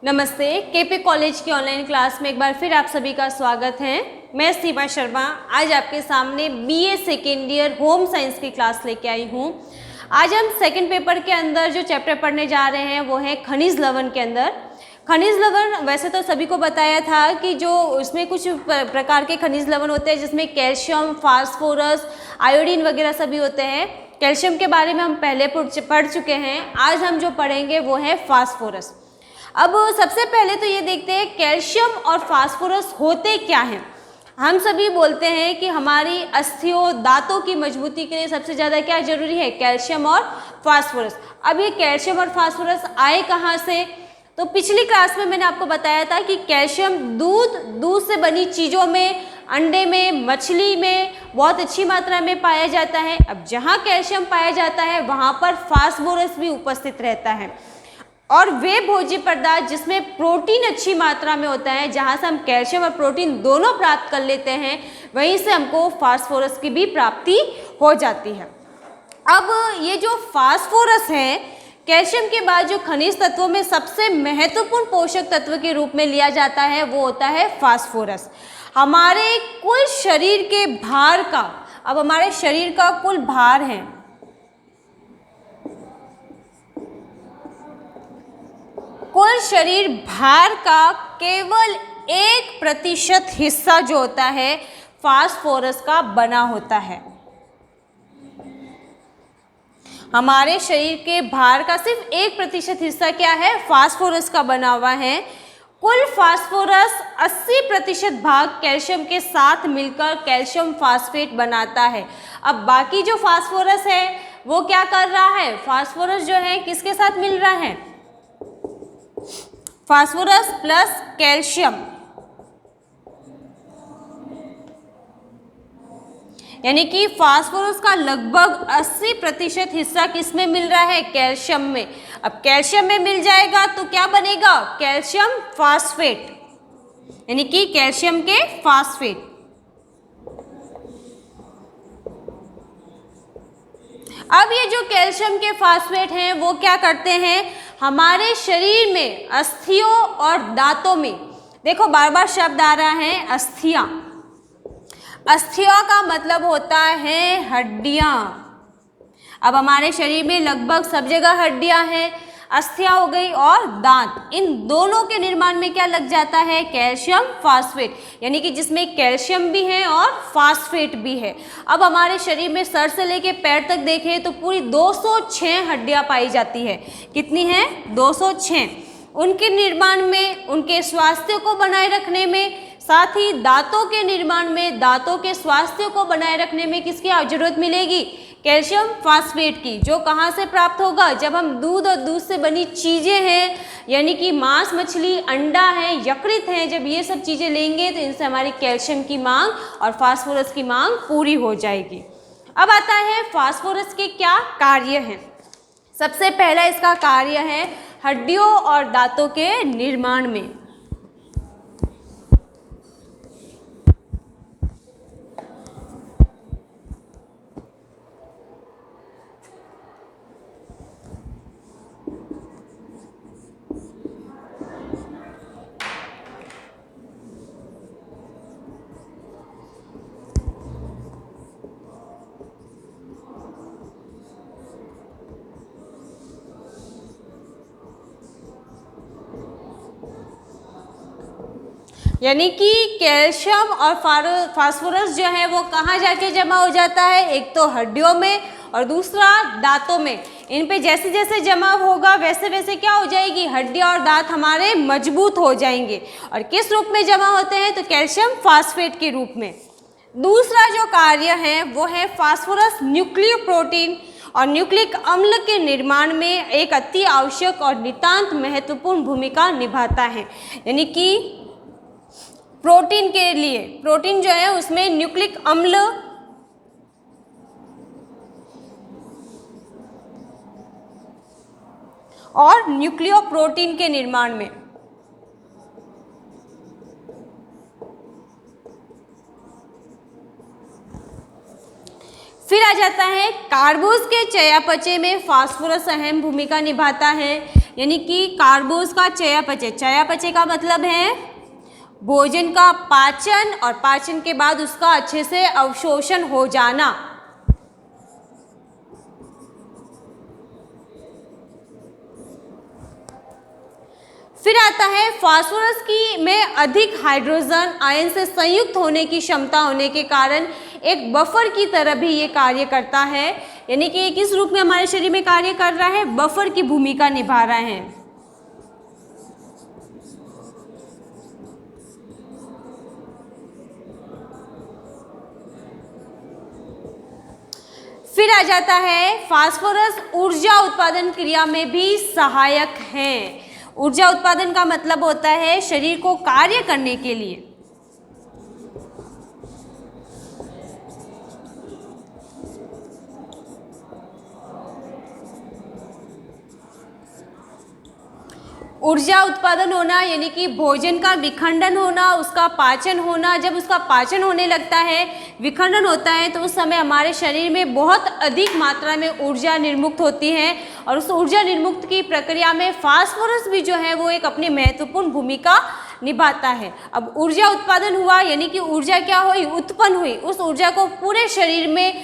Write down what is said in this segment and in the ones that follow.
नमस्ते। KP college की online class में एक बार फिर आप सभी का स्वागत है। मैं सीमा शर्मा आज आपके सामने BA second year home science की क्लास लेके आई हूँ। आज हम सेकंड पेपर के अंदर जो चैप्टर पढ़ने जा रहे हैं वो है खनिज लवण के अंदर। खनिज लवण वैसे तो सभी को बताया था कि जो उसमें कुछ प्रकार के खनिज लवण होते हैं जिसमें कैल्शियम, फास्फोरस, आयोडीन वगैरह सभी होते हैं। कैल्शियम के बारे में हम पहले पढ़ चुके हैं। आज हम जो पढ़ेंगे वो है फास्फोरस। अब सबसे पहले तो ये देखते हैं कैल्शियम और फास्फोरस होते क्या हैं। हम सभी बोलते हैं कि हमारी अस्थियों, दांतों की मजबूती के लिए सबसे ज़्यादा क्या जरूरी है, कैल्शियम और फास्फोरस। अब ये कैल्शियम और फास्फोरस आए कहाँ से? तो पिछली क्लास में मैंने आपको बताया था कि कैल्शियम दूध से बनी चीज़ों में, अंडे में, मछली में बहुत अच्छी मात्रा में पाया जाता है। अब जहाँ कैल्शियम पाया जाता है वहाँ पर फास्फोरस भी उपस्थित रहता है। और वे भोज्य पदार्थ जिसमें प्रोटीन अच्छी मात्रा में होता है, जहाँ से हम कैल्शियम और प्रोटीन दोनों प्राप्त कर लेते हैं, वहीं से हमको फास्फोरस की भी प्राप्ति हो जाती है। अब ये जो फास्फोरस है, कैल्शियम के बाद जो खनिज तत्वों में सबसे महत्वपूर्ण पोषक तत्व के रूप में लिया जाता है वो होता है फास्फोरस। हमारे कुल शरीर के भार का, अब हमारे शरीर का कुल भार है, कुल शरीर भार का केवल 1% हिस्सा जो होता है फास्फोरस का बना होता है। हमारे शरीर के भार का सिर्फ 1% हिस्सा क्या है, फास्फोरस का बना हुआ है। कुल फास्फोरस 80% भाग कैल्शियम के साथ मिलकर कैल्शियम फास्फेट बनाता है। अब बाकी जो फास्फोरस है वो क्या कर रहा है, फास्फोरस जो है किसके साथ मिल रहा है, फास्फोरस प्लस कैल्शियम, यानी कि फास्फोरस का लगभग 80% हिस्सा किसमें मिल रहा है, कैल्शियम में। अब कैल्शियम में मिल जाएगा तो क्या बनेगा, कैल्शियम फास्फेट, यानी कि कैल्शियम के फास्फेट। अब ये जो कैल्शियम के फास्फेट हैं वो क्या करते हैं, हमारे शरीर में अस्थियों और दांतों में, देखो बार बार शब्द आ रहा है अस्थियां। अस्थियां का मतलब होता है हड्डियां। अब हमारे शरीर में लगभग सब जगह हड्डियां हैं, अस्थियां हो गई और दांत, इन दोनों के निर्माण में क्या लग जाता है, कैल्शियम फास्फेट, यानी कि जिसमें कैल्शियम भी है और फास्फेट भी है। अब हमारे शरीर में सर से लेके पैर तक देखें तो पूरी 206 हड्डियां पाई जाती है। कितनी है, 206। उनके निर्माण में, उनके स्वास्थ्य को बनाए रखने में, साथ ही दांतों के निर्माण में, दांतों के स्वास्थ्य को बनाए रखने में किसकी जरूरत मिलेगी, कैल्शियम फास्फेट की। जो कहाँ से प्राप्त होगा, जब हम दूध और दूध से बनी चीज़ें हैं, यानी कि मांस, मछली, अंडा है, यकृत है, जब ये सब चीज़ें लेंगे तो इनसे हमारी कैल्शियम की मांग और फास्फोरस की मांग पूरी हो जाएगी। अब आता है फास्फोरस के क्या कार्य हैं। सबसे पहला इसका कार्य है हड्डियों और दांतों के निर्माण में। यानी कि कैल्शियम और फास्फोरस जो है वो कहाँ जाके जमा हो जाता है, एक तो हड्डियों में और दूसरा दांतों में। इन पे जैसे जैसे जमा होगा वैसे वैसे क्या हो जाएगी, हड्डियाँ और दांत हमारे मजबूत हो जाएंगे। और किस रूप में जमा होते हैं, तो कैल्शियम फास्फेट के रूप में। दूसरा जो कार्य है वो है फास्फोरस न्यूक्लियो प्रोटीन और न्यूक्लिक अम्ल के निर्माण में एक अति आवश्यक और नितांत महत्वपूर्ण भूमिका निभाता है। यानी कि प्रोटीन के लिए, प्रोटीन जो है उसमें न्यूक्लिक अम्ल और न्यूक्लियो प्रोटीन के निर्माण में फिर आ जाता है कार्बोज के चयापचय में फास्फोरस अहम भूमिका निभाता है। यानी कि कार्बोज का चयापचय, चयापचय का मतलब है भोजन का पाचन और पाचन के बाद उसका अच्छे से अवशोषण हो जाना। फिर आता है फास्फोरस की में अधिक हाइड्रोजन आयन से संयुक्त होने की क्षमता होने के कारण एक बफर की तरह भी ये कार्य करता है। यानी कि किस रूप में हमारे शरीर में कार्य कर रहा है, बफर की भूमिका निभा रहा है। फिर आ जाता है फास्फोरस ऊर्जा उत्पादन क्रिया में भी सहायक है। ऊर्जा उत्पादन का मतलब होता है शरीर को कार्य करने के लिए। ऊर्जा उत्पादन होना यानी कि भोजन का विखंडन होना, उसका पाचन होना। जब उसका पाचन होने लगता है, विखंडन होता है, तो उस समय हमारे शरीर में बहुत अधिक मात्रा में ऊर्जा निर्मुक्त होती है और उस ऊर्जा निर्मुक्त की प्रक्रिया में फास्फोरस भी जो है वो एक अपनी महत्वपूर्ण भूमिका निभाता है। अब ऊर्जा उत्पादन हुआ यानी कि ऊर्जा क्या हुई, उत्पन्न हुई। उस ऊर्जा को पूरे शरीर में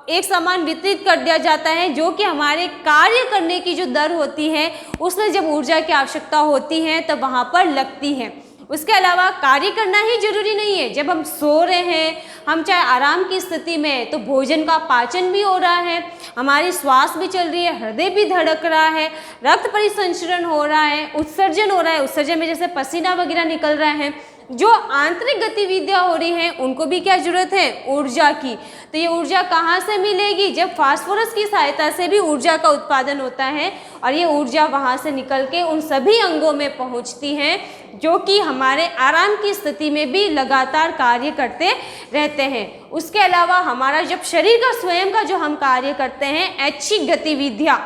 एक समान वितरित कर दिया जाता है, जो कि हमारे कार्य करने की जो दर होती है उसमें जब ऊर्जा की आवश्यकता होती है तब वहाँ पर लगती है। उसके अलावा कार्य करना ही जरूरी नहीं है। जब हम सो रहे हैं, हम चाहे आराम की स्थिति में हैं, तो भोजन का पाचन भी हो रहा है, हमारी श्वास भी चल रही है, हृदय भी धड़क रहा है, रक्त परिसंचरण हो रहा है, उत्सर्जन हो रहा है। उत्सर्जन में जैसे पसीना वगैरह निकल रहा है, जो आंतरिक गतिविधियां हो रही हैं उनको भी क्या जरूरत है, ऊर्जा की। तो ये ऊर्जा कहाँ से मिलेगी, जब फास्फोरस की सहायता से भी ऊर्जा का उत्पादन होता है और ये ऊर्जा वहाँ से निकल के उन सभी अंगों में पहुँचती हैं जो कि हमारे आराम की स्थिति में भी लगातार कार्य करते रहते हैं। उसके अलावा हमारा जब शरीर का स्वयं का जो हम कार्य करते हैं, ऐच्छिक गतिविधियाँ,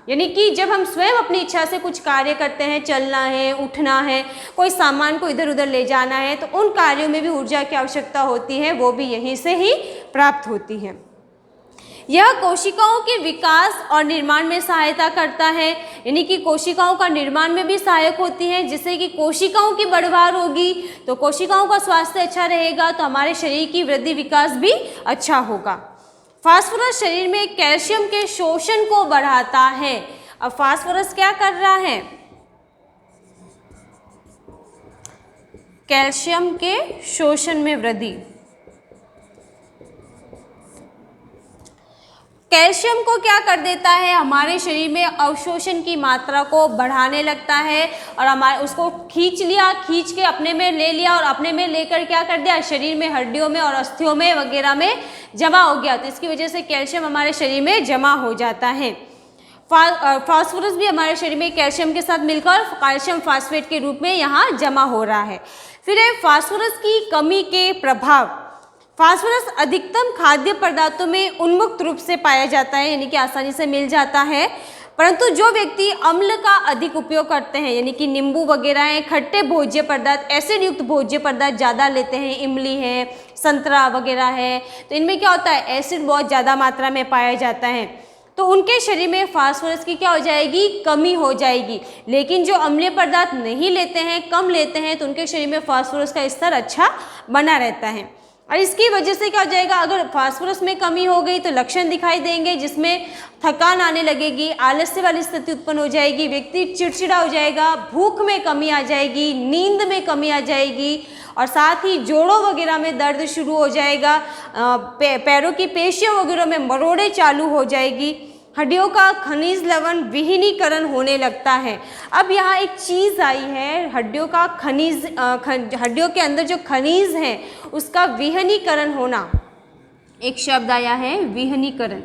यानी कि जब हम स्वयं अपनी इच्छा से कुछ कार्य करते हैं, चलना है, उठना है, कोई सामान को इधर उधर ले जाना है, तो उन कार्यों में भी ऊर्जा की आवश्यकता होती है, वो भी यहीं से ही प्राप्त होती है। यह कोशिकाओं के विकास और निर्माण में सहायता करता है, यानी कि कोशिकाओं का निर्माण में भी सहायक होती है, जिससे कि कोशिकाओं की बढ़वार होगी तो कोशिकाओं का स्वास्थ्य अच्छा रहेगा, तो हमारे शरीर की वृद्धि विकास भी अच्छा होगा। फास्फोरस शरीर में कैल्शियम के शोषण को बढ़ाता है। अब फास्फोरस क्या कर रहा है, कैल्शियम के शोषण में वृद्धि। कैल्शियम को क्या कर देता है, हमारे शरीर में अवशोषण की मात्रा को बढ़ाने लगता है और हमारे उसको खींच लिया, खींच के अपने में ले लिया और अपने में लेकर क्या कर दिया, शरीर में हड्डियों में और अस्थियों में वगैरह में जमा हो गया। तो इसकी वजह से कैल्शियम हमारे शरीर में जमा हो जाता है। फास्फोरस भी हमारे शरीर में कैल्शियम के साथ मिलकर कैल्शियम फास्फेट के रूप में यहाँ जमा हो रहा है। फिर है फास्फोरस की कमी के प्रभाव। फास्फोरस अधिकतम खाद्य पदार्थों में उन्मुक्त रूप से पाया जाता है, यानी कि आसानी से मिल जाता है, परंतु जो व्यक्ति अम्ल का अधिक उपयोग करते हैं, यानी कि नींबू वगैरह हैं, खट्टे भोज्य पदार्थ, एसिड युक्त भोज्य पदार्थ ज़्यादा लेते हैं, इमली है, संतरा वगैरह है, तो इनमें क्या होता है, एसिड बहुत ज़्यादा मात्रा में पाया जाता है, तो उनके शरीर में फास्फोरस की क्या हो जाएगी, कमी हो जाएगी। लेकिन जो अम्लीय पदार्थ नहीं लेते हैं, कम लेते हैं, तो उनके शरीर में फास्फोरस का स्तर अच्छा बना रहता है। और इसकी वजह से क्या हो जाएगा, अगर फास्फोरस में कमी हो गई तो लक्षण दिखाई देंगे, जिसमें थकान आने लगेगी, आलस्य वाली स्थिति उत्पन्न हो जाएगी, व्यक्ति चिड़चिड़ा हो जाएगा, भूख में कमी आ जाएगी, नींद में कमी आ जाएगी और साथ ही जोड़ों वगैरह में दर्द शुरू हो जाएगा, पैरों की पेशियों वगैरह में मरोड़े चालू हो जाएगी, हड्डियों का खनिज लवण विहीनीकरण होने लगता है। अब यहाँ एक चीज़ आई है, हड्डियों का खनिज, हड्डियों के अंदर जो खनिज है उसका विहीनीकरण होना, एक शब्द आया है विहीनीकरण,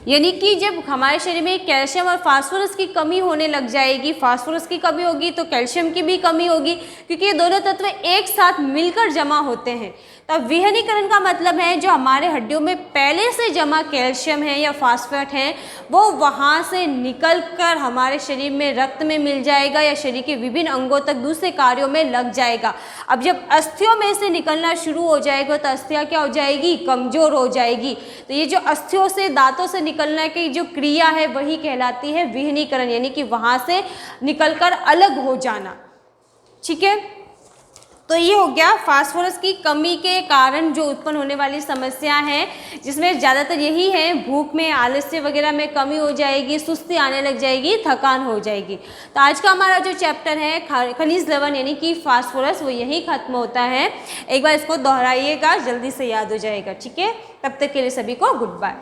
यानी कि जब हमारे शरीर में कैल्शियम और फास्फोरस की कमी होने लग जाएगी, फास्फोरस की कमी होगी तो कैल्शियम की भी कमी होगी, क्योंकि ये दोनों तत्व एक साथ मिलकर जमा होते हैं। तब विहीनीकरण का मतलब है जो हमारे हड्डियों में पहले से जमा कैल्शियम है या फास्फेट है वो वहाँ से निकलकर हमारे शरीर में रक्त में मिल जाएगा या शरीर के विभिन्न अंगों तक दूसरे कार्यों में लग जाएगा। अब जब अस्थियों में से निकलना शुरू हो जाएगा तो अस्थियाँ क्या हो जाएगी, कमज़ोर हो जाएगी। तो ये जो अस्थियों से, दांतों से निकलना की जो क्रिया है वही कहलाती है विहनीकरण, यानी कि वहाँ से निकलकर अलग हो जाना। ठीक है, तो ये हो गया फास्फोरस की कमी के कारण जो उत्पन्न होने वाली समस्या है, जिसमें ज़्यादातर यही है, भूख में, आलस्य वगैरह में कमी हो जाएगी, सुस्ती आने लग जाएगी, थकान हो जाएगी। तो आज का हमारा जो चैप्टर है खनिज लवण यानी कि फास्फोरस, वो यही खत्म होता है। एक बार इसको दोहराइएगा, जल्दी से याद हो जाएगा। ठीक है, तब तक के लिए सभी को गुड बाय।